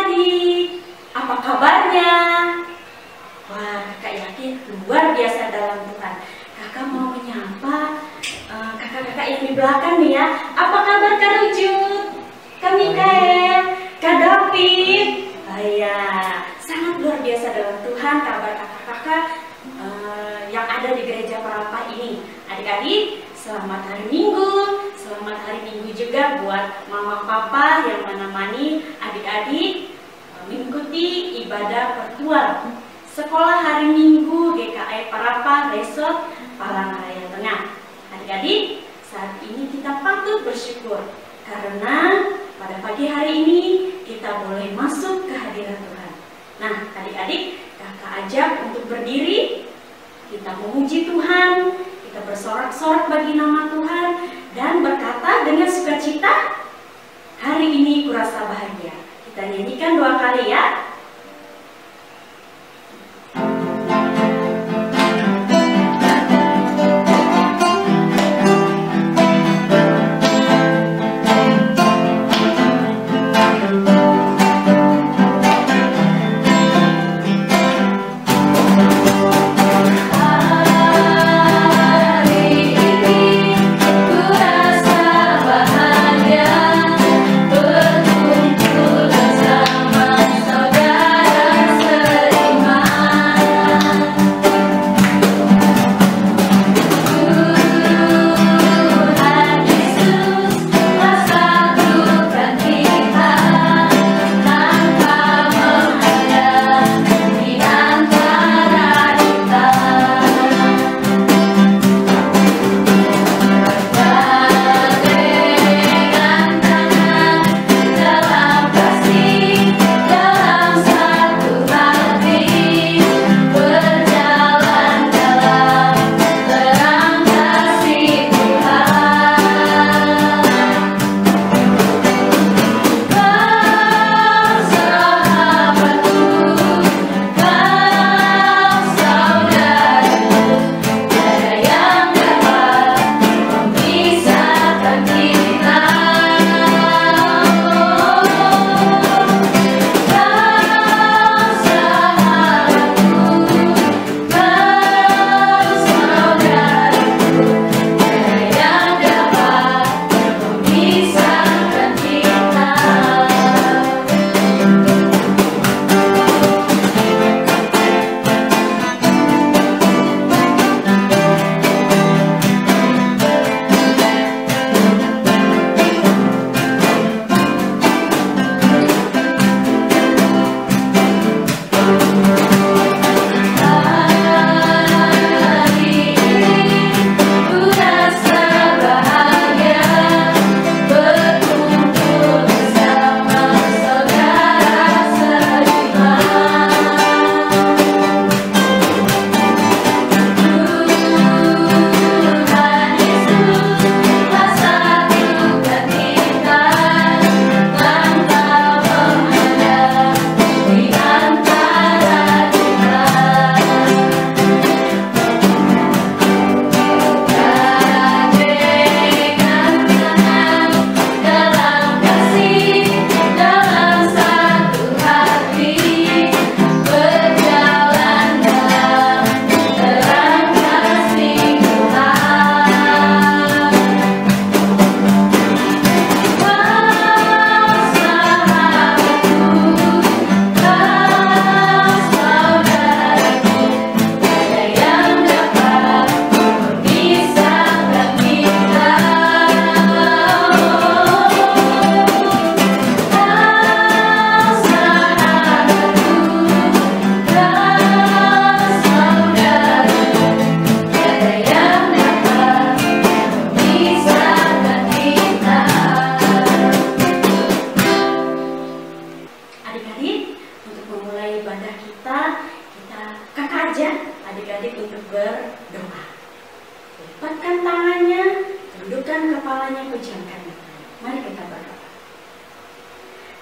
adik-adik, apa kabarnya? Wah, kakak yakin luar biasa dalam Tuhan. Kakak mau menyapa kakak-kakak yang di belakang nih ya. Apa kabar Kak Rujut, Kak Mikael, Kak David? Ya, sangat luar biasa dalam Tuhan kabar kakak-kakak yang ada di gereja Parapa ini. Adik-adik, selamat hari Minggu. Selamat hari Minggu juga buat mama papa yang menemani adik-adik mengikuti ibadah pertual Sekolah Hari Minggu GKI Parapa Resort Palangkaraya Tengah. Adik-adik, saat ini kita patut bersyukur karena pada pagi hari ini kita boleh masuk ke hadirat Tuhan. Nah, adik-adik, kakak ajak untuk berdiri. Kita memuji Tuhan, kita bersorak-sorak bagi nama Tuhan dan berkata dengan sukacita, hari ini kurasa bahagia. Kita nyanyikan 2 kali ya.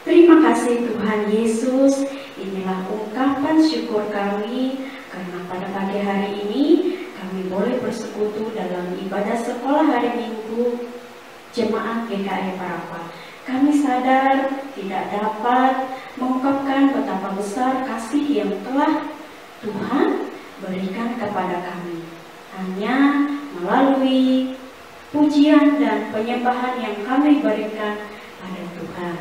Terima kasih Tuhan Yesus, inilah ungkapan syukur kami karena pada pagi hari ini kami boleh bersekutu dalam ibadah sekolah hari Minggu Jemaat GKI Parapa. Kami sadar tidak dapat mengungkapkan betapa besar kasih yang telah Tuhan berikan kepada kami. Hanya melalui pujian dan penyembahan yang kami berikan pada Tuhan.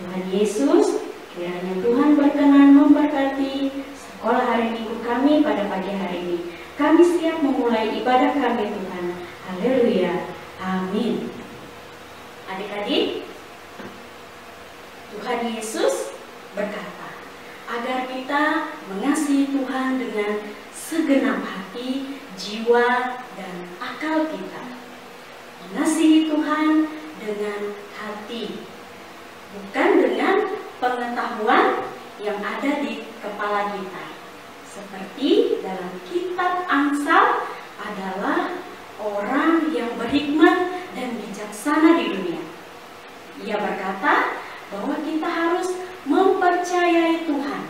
Tuhan Yesus, kiranya Tuhan berkenan memberkati sekolah hari Minggu kami pada pagi hari ini. Kami siap memulai ibadah kami Tuhan. Haleluya. Amin. Adik-adik, Tuhan Yesus berkata, agar kita mengasihi Tuhan dengan segenap hati, jiwa, dan akal kita. Mengasihi Tuhan dengan hati, bukan dengan pengetahuan yang ada di kepala kita. Seperti dalam kitab Amsal adalah orang yang berhikmat dan bijaksana di dunia. Ia berkata bahwa kita harus mempercayai Tuhan.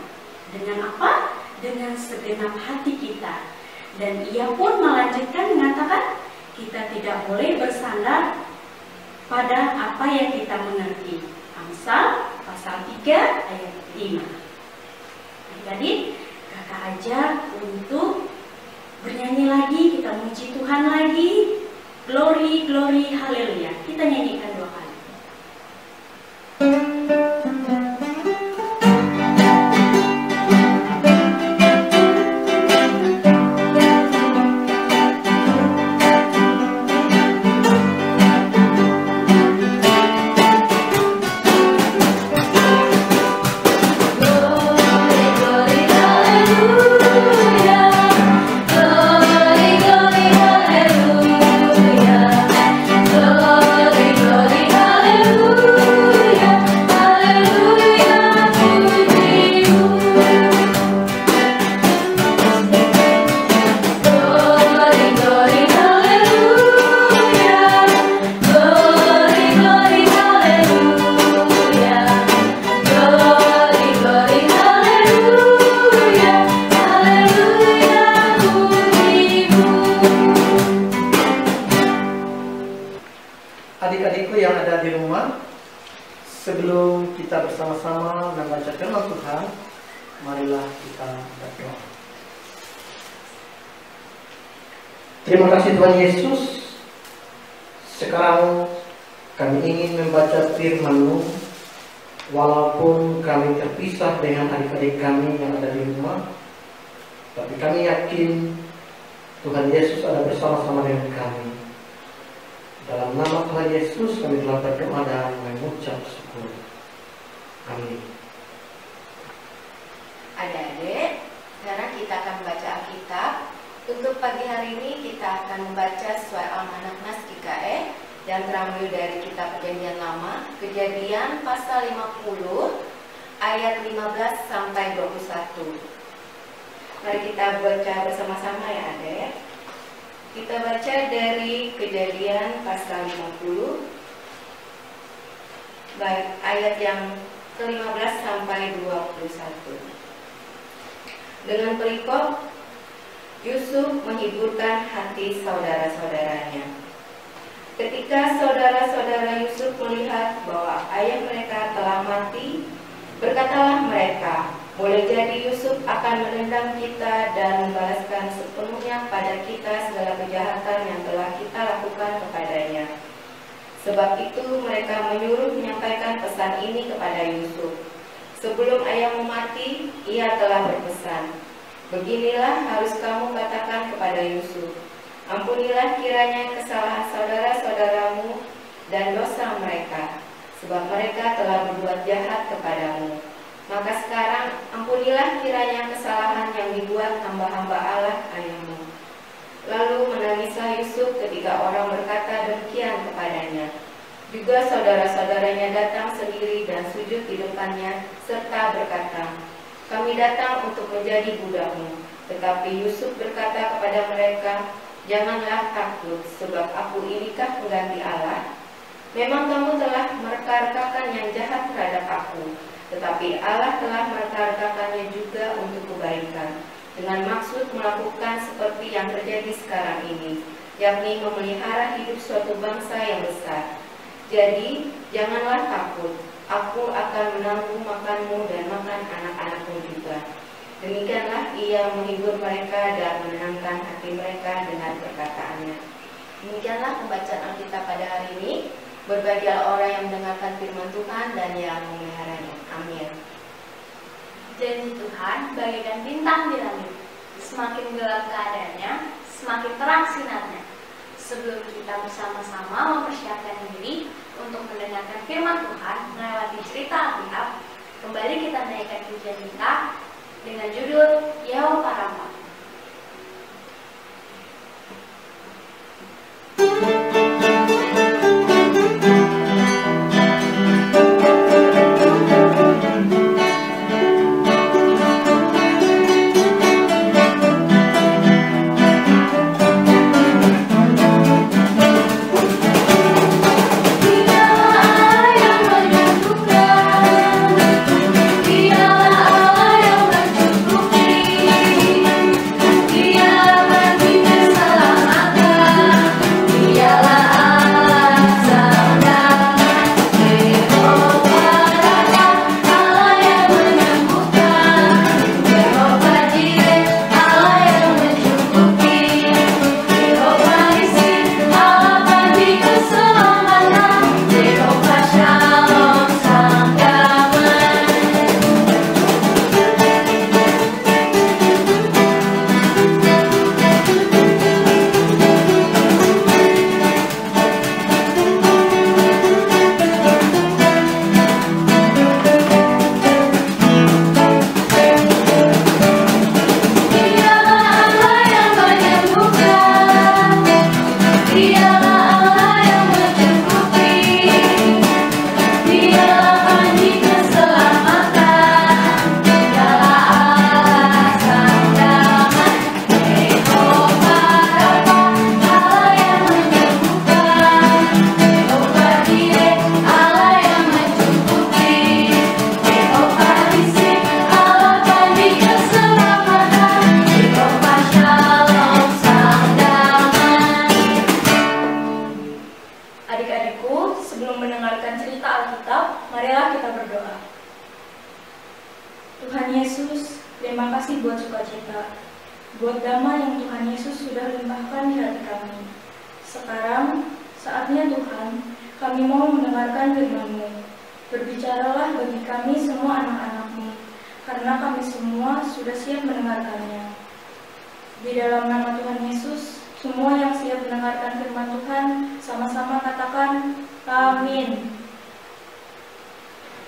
Dengan apa? Dengan segenap hati kita. Dan ia pun melanjutkan mengatakan, kita tidak boleh bersandar pada apa yang kita mengerti. Amsal pasal 3 ayat 5. Jadi kakak ajak untuk bernyanyi lagi, kita muji Tuhan lagi. Glory, glory, haleluya. Kita nyanyikan 2 kali. Adik-adikku yang ada di rumah, sebelum kita bersama-sama membaca firman Tuhan, marilah kita berdoa. Terima kasih Tuhan Yesus. Sekarang kami ingin membaca firman-Mu, walaupun kami terpisah dengan adik-adik kami yang ada di rumah, tapi kami yakin Tuhan Yesus ada bersama-sama dengan kami. Dalam nama Tuhan Yesus kami telah berdoa dan mengucap syukur. Amin. Adik-adik, sekarang kita akan membaca Alkitab. Untuk pagi hari ini kita akan membaca sesuai almanak Nas GKE yang terambil dari kitab Perjanjian Lama, Kejadian pasal 50 ayat 15 sampai 21. Mari kita baca bersama-sama ya adik. Kita baca dari Kejadian pasal 50 baik ayat yang ke-15 sampai 21. Dengan perikop, Yusuf menghiburkan hati saudara-saudaranya. Ketika saudara-saudara Yusuf melihat bahwa ayah mereka telah mati, berkatalah mereka, boleh jadi Yusuf akan menendang kita dan membalaskan sepenuhnya pada kita segala kejahatan yang telah kita lakukan kepadanya. Sebab itu mereka menyuruh menyampaikan pesan ini kepada Yusuf. Sebelum ayahmu mati, ia telah berpesan, beginilah harus kamu katakan kepada Yusuf, ampunilah kiranya kesalahan saudara-saudaramu dan dosa mereka, sebab mereka telah berbuat jahat kepadamu. Maka sekarang ampunilah kiranya kesalahan yang dibuat hamba-hamba Allah ayahmu. Lalu menangislah Yusuf ketika orang berkata demikian kepadanya. Juga saudara-saudaranya datang sendiri dan sujud di depannya serta berkata, kami datang untuk menjadi budakmu. Tetapi Yusuf berkata kepada mereka, janganlah takut, sebab aku inikah pengganti Allah? Memang kamu telah mereka-rekakan yang jahat terhadap aku, tetapi Allah telah mereka-rekakannya juga untuk kebaikan, dengan maksud melakukan seperti yang terjadi sekarang ini, yakni memelihara hidup suatu bangsa yang besar. Jadi, janganlah takut. Aku akan menanggung makanmu dan makan anak-anakmu juga. Demikianlah ia menghibur mereka dan menenangkan hati mereka dengan perkataannya. Demikianlah pembacaan Alkitab pada hari ini. Berbahagialah orang yang mendengarkan firman Tuhan dan yang memeliharanya. Amin. Janji Tuhan bagaikan bintang di langit. Semakin gelap keadaannya, semakin terang sinarnya. Sebelum kita bersama-sama mempersiapkan diri untuk mendengarkan firman Tuhan melewati cerita Alkitab, kembali kita naikkan pujian kita dengan judul Yehova Rafa.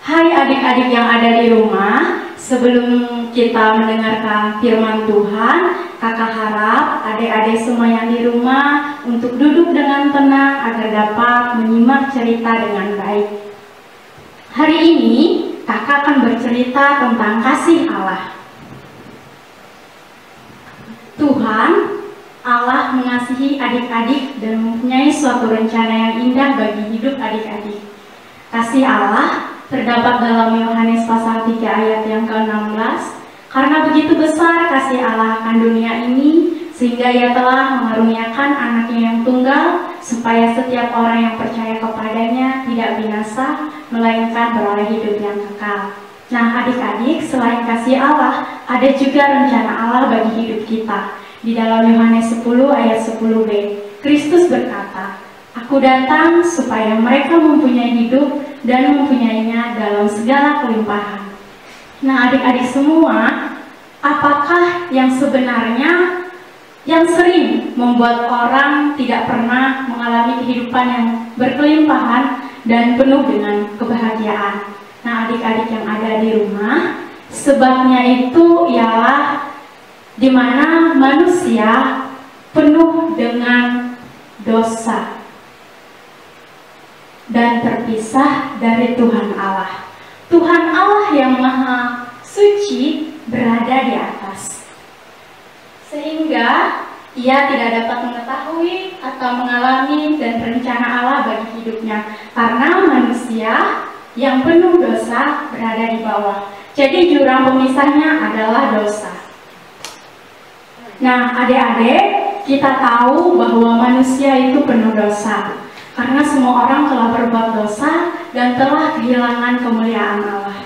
Hai adik-adik yang ada di rumah, sebelum kita mendengarkan firman Tuhan, kakak harap adik-adik semua yang di rumah untuk duduk dengan tenang agar dapat menyimak cerita dengan baik. Hari ini kakak akan bercerita tentang kasih Allah. Tuhan Allah mengasihi adik-adik dan mempunyai suatu rencana yang indah bagi hidup adik-adik. Kasih Allah terdapat dalam Yohanes pasal 3 ayat yang ke-16. Karena begitu besar kasih Allah akan dunia ini, sehingga ia telah mengaruniakan anaknya yang tunggal, supaya setiap orang yang percaya kepadanya tidak binasa, melainkan beroleh hidup yang kekal. Nah adik-adik, selain kasih Allah, ada juga rencana Allah bagi hidup kita. Di dalam Yohanes 10 ayat 10b, Kristus berkata, Aku datang supaya mereka mempunyai hidup dan mempunyainya dalam segala kelimpahan. Nah adik-adik semua, apakah yang sebenarnya yang sering membuat orang tidak pernah mengalami kehidupan yang berkelimpahan dan penuh dengan kebahagiaan? Nah adik-adik yang ada di rumah, sebabnya itu ialah di mana manusia penuh dengan dosa dan terpisah dari Tuhan Allah. Tuhan Allah yang maha suci berada di atas, sehingga ia tidak dapat mengetahui atau mengalami dan rencana Allah bagi hidupnya, karena manusia yang penuh dosa berada di bawah. Jadi jurang pemisahnya adalah dosa. Nah adik-adik, kita tahu bahwa manusia itu penuh dosa. Karena semua orang telah berbuat dosa dan telah kehilangan kemuliaan Allah.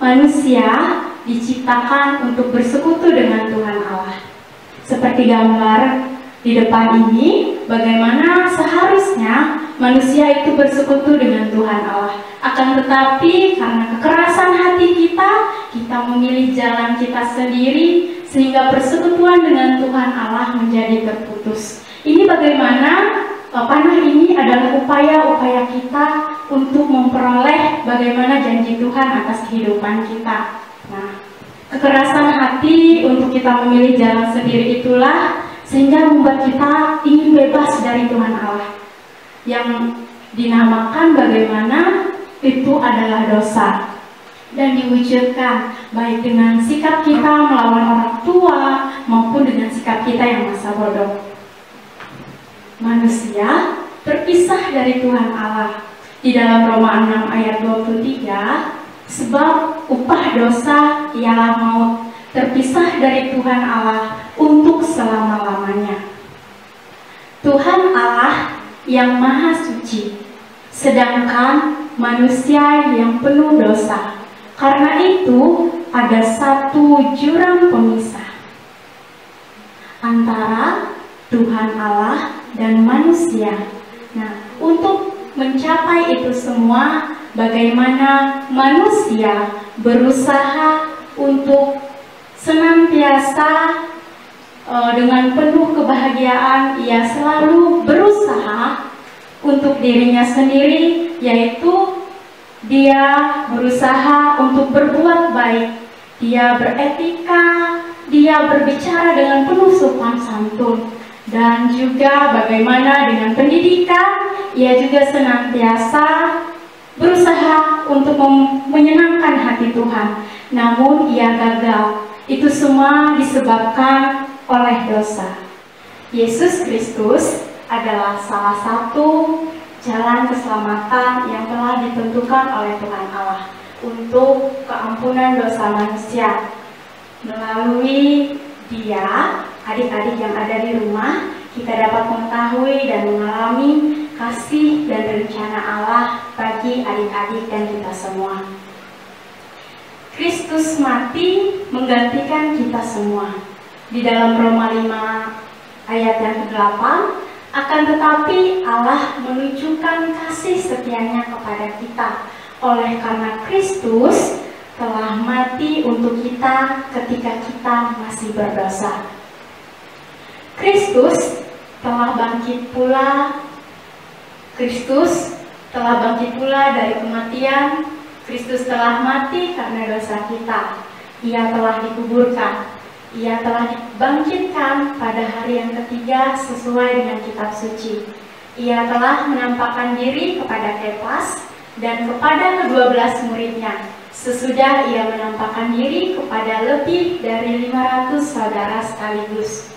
Manusia diciptakan untuk bersekutu dengan Tuhan Allah. Seperti gambar di depan ini, bagaimana seharusnya manusia itu bersekutu dengan Tuhan Allah. Akan tetapi karena kekerasan hati kita memilih jalan kita sendiri, sehingga persekutuan dengan Tuhan Allah menjadi terputus. Ini bagaimana panah ini adalah upaya-upaya kita untuk memperoleh bagaimana janji Tuhan atas kehidupan kita. Nah, kekerasan hati untuk kita memilih jalan sendiri itulah sehingga membuat kita ingin bebas dari Tuhan Allah, yang dinamakan bagaimana itu adalah dosa, dan diwujudkan baik dengan sikap kita melawan orang tua maupun dengan sikap kita yang masa bodoh. Manusia terpisah dari Tuhan Allah. Di dalam Roma 6 ayat 23, sebab upah dosa ialah maut, terpisah dari Tuhan Allah untuk selama-lamanya. Tuhan Allah yang maha suci, sedangkan manusia yang penuh dosa. Karena itu ada satu jurang pemisah antara Tuhan Allah dan manusia. Nah, untuk mencapai itu semua, bagaimana manusia berusaha untuk senantiasa dengan penuh kebahagiaan, ia selalu berusaha untuk dirinya sendiri, yaitu dia berusaha untuk berbuat baik, dia beretika, dia berbicara dengan penuh sopan santun, dan juga bagaimana dengan pendidikan, ia juga senantiasa berusaha untuk menyenangkan hati Tuhan, namun ia gagal. Itu semua disebabkan oleh dosa. Yesus Kristus adalah salah satu jalan keselamatan yang telah ditentukan oleh Tuhan Allah untuk keampunan dosa manusia. Melalui Dia, adik-adik yang ada di rumah, kita dapat mengetahui dan mengalami kasih dan rencana Allah bagi adik-adik dan kita semua. Kristus mati menggantikan kita semua. Di dalam Roma 5 ayat yang ke-8, akan tetapi Allah menunjukkan kasih setianya kepada kita oleh karena Kristus telah mati untuk kita ketika kita masih berdosa. Kristus telah bangkit pula. Kristus telah bangkit pula dari kematian. Kristus telah mati karena dosa kita. Ia telah dikuburkan. Ia telah dibangkitkan pada hari yang ketiga sesuai dengan kitab suci. Ia telah menampakkan diri kepada Kefas dan kepada ke-12 muridnya. Sesudah ia menampakkan diri kepada lebih dari 500 saudara sekaligus.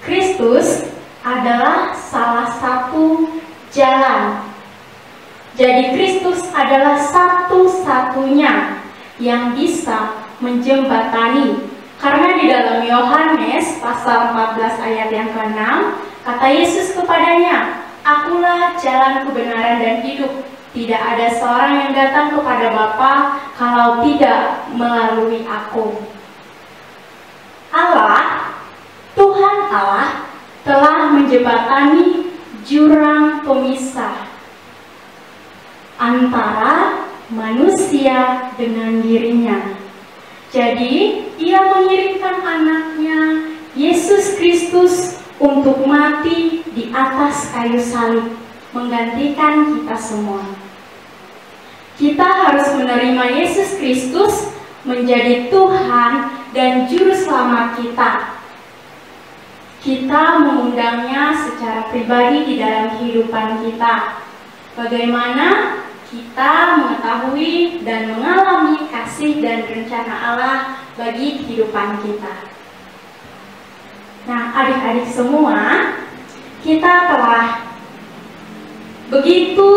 Kristus adalah salah satu jalan. Jadi Kristus adalah satu-satunya yang bisa menjembatani. Karena di dalam Yohanes pasal 14 ayat yang ke-6, kata Yesus kepadanya, "Akulah jalan, kebenaran dan hidup. Tidak ada seorang yang datang kepada Bapa kalau tidak melalui Aku." Allah, Tuhan Allah, telah menjembatani jurang pemisah antara manusia dengan dirinya. Jadi, Ia mengirimkan anaknya, Yesus Kristus, untuk mati di atas kayu salib, menggantikan kita semua. Kita harus menerima Yesus Kristus menjadi Tuhan dan Juru Selamat kita. Kita mengundangnya secara pribadi di dalam kehidupan kita. Bagaimana kita mengetahui dan mengalami kasih dan rencana Allah bagi kehidupan kita. Nah, adik-adik semua, kita telah begitu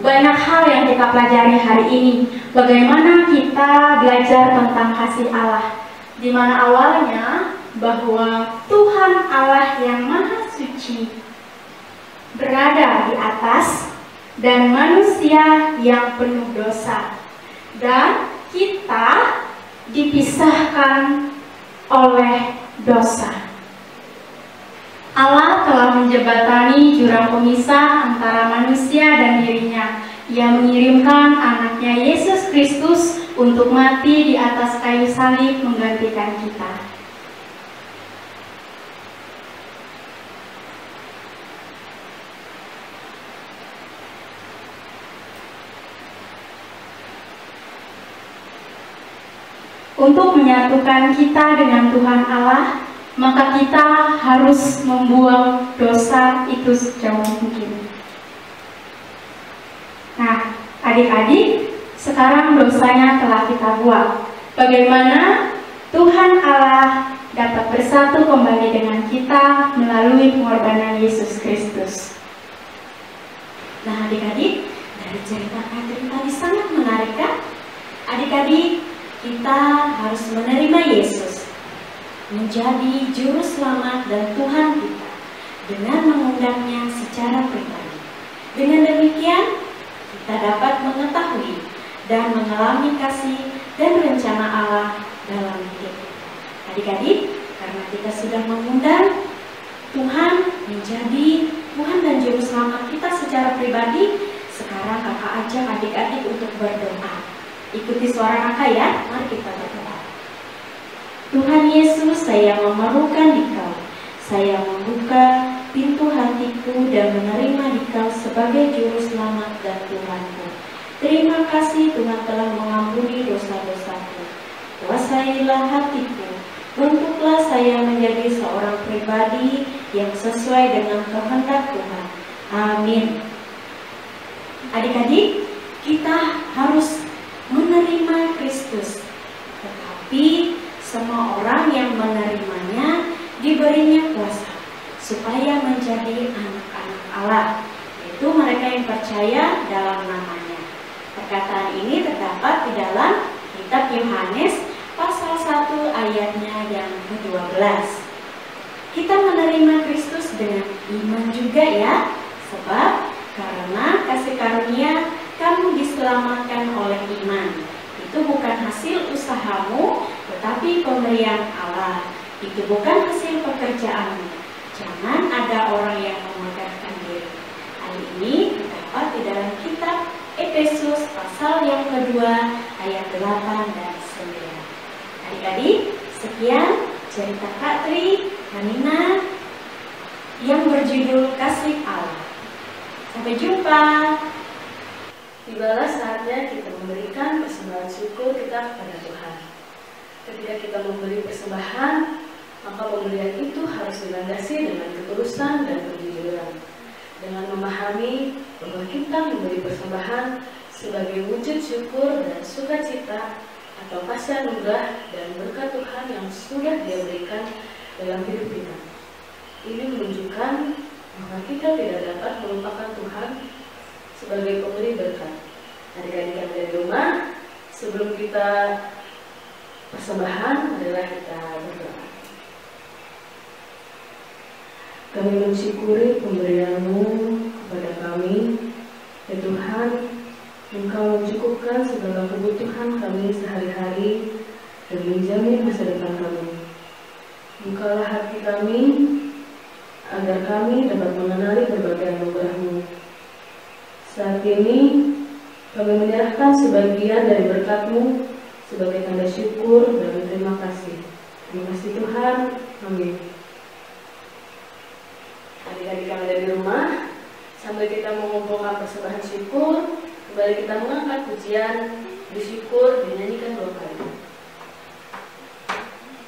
banyak hal yang kita pelajari hari ini. Bagaimana kita belajar tentang kasih Allah, di mana awalnya bahwa Tuhan Allah yang Maha Suci atas dan manusia yang penuh dosa. Dan kita dipisahkan oleh dosa. Allah telah menjembatani jurang pemisah antara manusia dan dirinya. Ia mengirimkan anaknya Yesus Kristus untuk mati di atas kayu salib menggantikan kita. Untuk menyatukan kita dengan Tuhan Allah, maka kita harus membuang dosa itu sejauh mungkin. Nah, adik-adik, sekarang dosanya telah kita buang. Bagaimana Tuhan Allah dapat bersatu kembali dengan kita melalui pengorbanan Yesus Kristus? Nah, adik-adik, dari cerita Katrin tadi sangat menarik kan? Adik-adik, kita harus menerima Yesus menjadi juru selamat dan Tuhan kita dengan mengundangnya secara pribadi. Dengan demikian, kita dapat mengetahui dan mengalami kasih dan rencana Allah dalam hidup kita. Adik-adik, karena kita sudah mengundang Tuhan menjadi Tuhan dan juru selamat kita secara pribadi, sekarang kakak ajak adik-adik untuk berdoa. Ikuti suara kakak ya, mari kita berdoa. Tuhan Yesus, saya memerlukan Dikau. Saya membuka pintu hatiku dan menerima Dikau sebagai juru selamat dan Tuhanku. Terima kasih Tuhan telah mengampuni dosa-dosaku. Kuasailah hatiku, bentuklah saya menjadi seorang pribadi yang sesuai dengan kehendak Tuhan. Amin. Adik-adik, kita harus menerima Kristus, tetapi semua orang yang menerimanya diberinya kuasa supaya menjadi anak-anak Allah, yaitu mereka yang percaya dalam namanya. Perkataan ini terdapat di dalam kitab Yohanes pasal 1 ayatnya yang ke-12. Kita menerima Kristus dengan iman juga ya, sebab karena kasih karunia kamu diselamatkan oleh iman. Itu bukan hasil usahamu, tetapi pemberian Allah. Itu bukan hasil pekerjaanmu. Jangan ada orang yang memegahkan diri. Hal ini terdapat di dalam kitab Efesus pasal yang kedua ayat 8 dan 9. Adik-adik, sekian cerita Kak Tri, Hanina yang berjudul Kasih Allah. Sampai jumpa. Tibalah saatnya kita memberikan persembahan syukur kita kepada Tuhan. Ketika kita memberi persembahan, maka pemberian itu harus dilandasi dengan ketulusan dan kejujuran, dengan memahami bahwa kita memberi persembahan sebagai wujud syukur dan sukacita atau kasih anugerah dan berkat Tuhan yang sudah Dia berikan dalam hidup kita. Ini menunjukkan bahwa kita tidak dapat melupakan Tuhan sebagai pemberi berkat. Adik-adik yang ada di rumah, sebelum kita persembahan adalah kita berdoa. Kami mensyukuri pemberian-Mu kepada kami, ya Tuhan. Engkau mencukupkan segala kebutuhan kami sehari-hari dan menjamin masa depan kami. Bukalah hati kami agar kami dapat mengenali berbagai anugerah-Mu. Saat ini kami menyerahkan sebagian dari berkat-Mu sebagai tanda syukur dan terima kasih. Terima kasih Tuhan. Amin. Adik-adik yang ada di rumah, sambil kita mengumpulkan persembahan syukur, kembali kita mengangkat pujian bersyukur dinyanyikan 2 kali.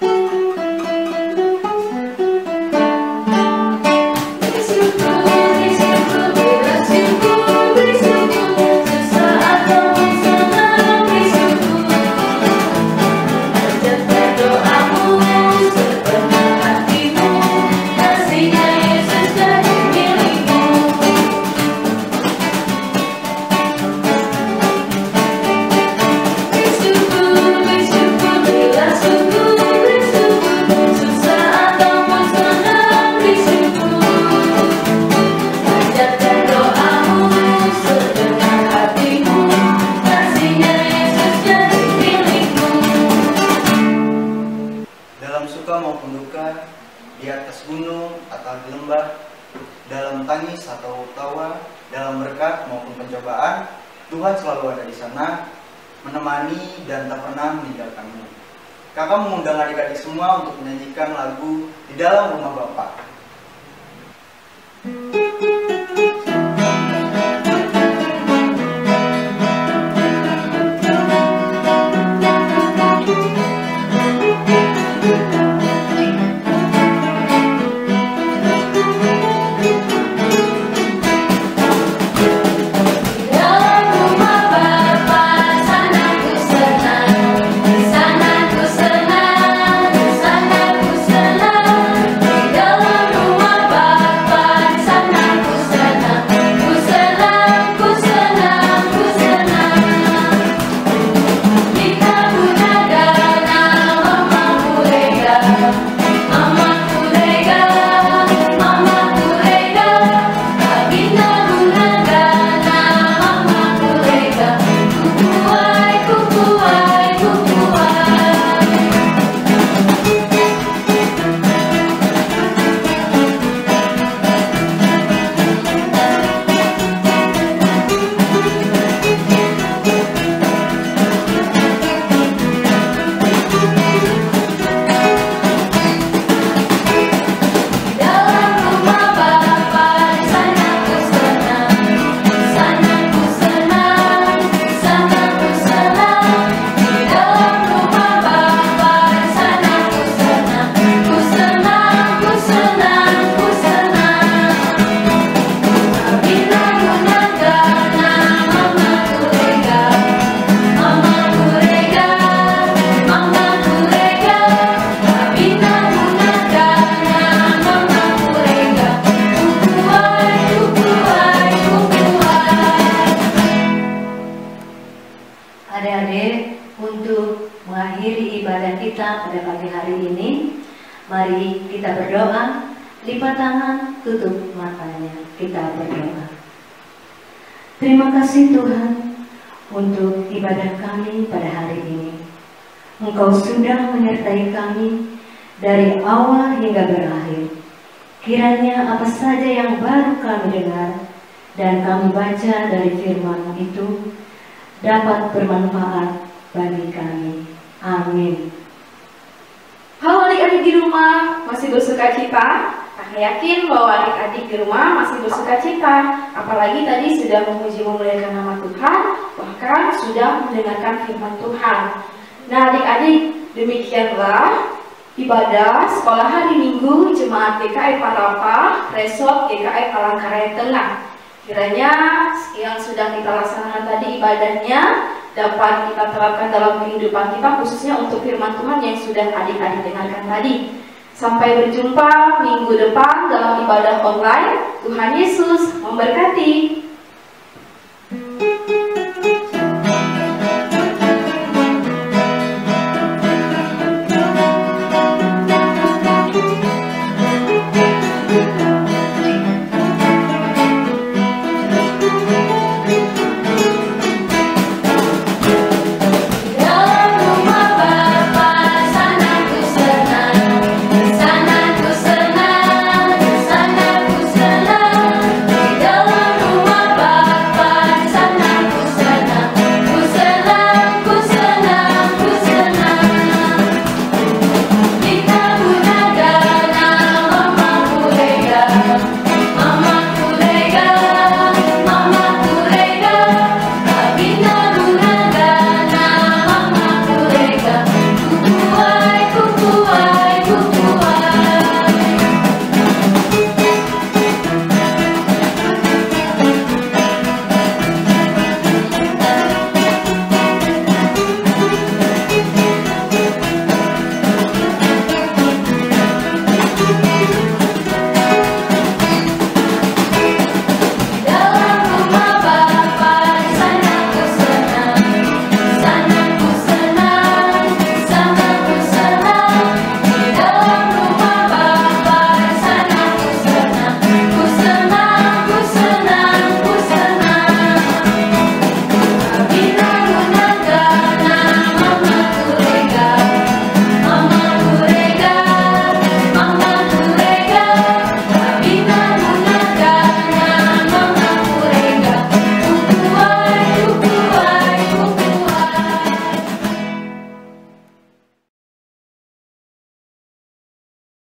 Bersyukur menyembah, dalam tangis atau tawa, dalam berkat maupun pencobaan, Tuhan selalu ada di sana, menemani dan tak pernah meninggalkanmu. Kakak mengundang adik-adik semua untuk menyanyikan lagu Di Dalam Rumah Bapa. Adik-adik, untuk mengakhiri ibadah kita pada pagi hari ini, mari kita berdoa, lipat tangan, tutup matanya, kita berdoa. Terima kasih Tuhan untuk ibadah kami pada hari ini. Engkau sudah menyertai kami dari awal hingga berakhir. Kiranya apa saja yang baru kami dengar dan kami baca dari firman itu dapat bermanfaat bagi kami. Amin. Halo adik-adik di rumah, masih bersuka cita? Kakak yakin bahwa adik-adik di rumah masih bersuka cita. Apalagi tadi sudah memuji memuliakan nama Tuhan, bahkan sudah mendengarkan firman Tuhan. Nah adik-adik, demikianlah ibadah sekolah hari Minggu Jemaat GKI Parapa, Resort GKI Palangkaraya Tengah. Kiranya yang sudah kita laksanakan tadi ibadahnya dapat kita terapkan dalam kehidupan kita, khususnya untuk firman Tuhan yang sudah adik-adik dengarkan tadi. Sampai berjumpa minggu depan dalam ibadah online. Tuhan Yesus memberkati.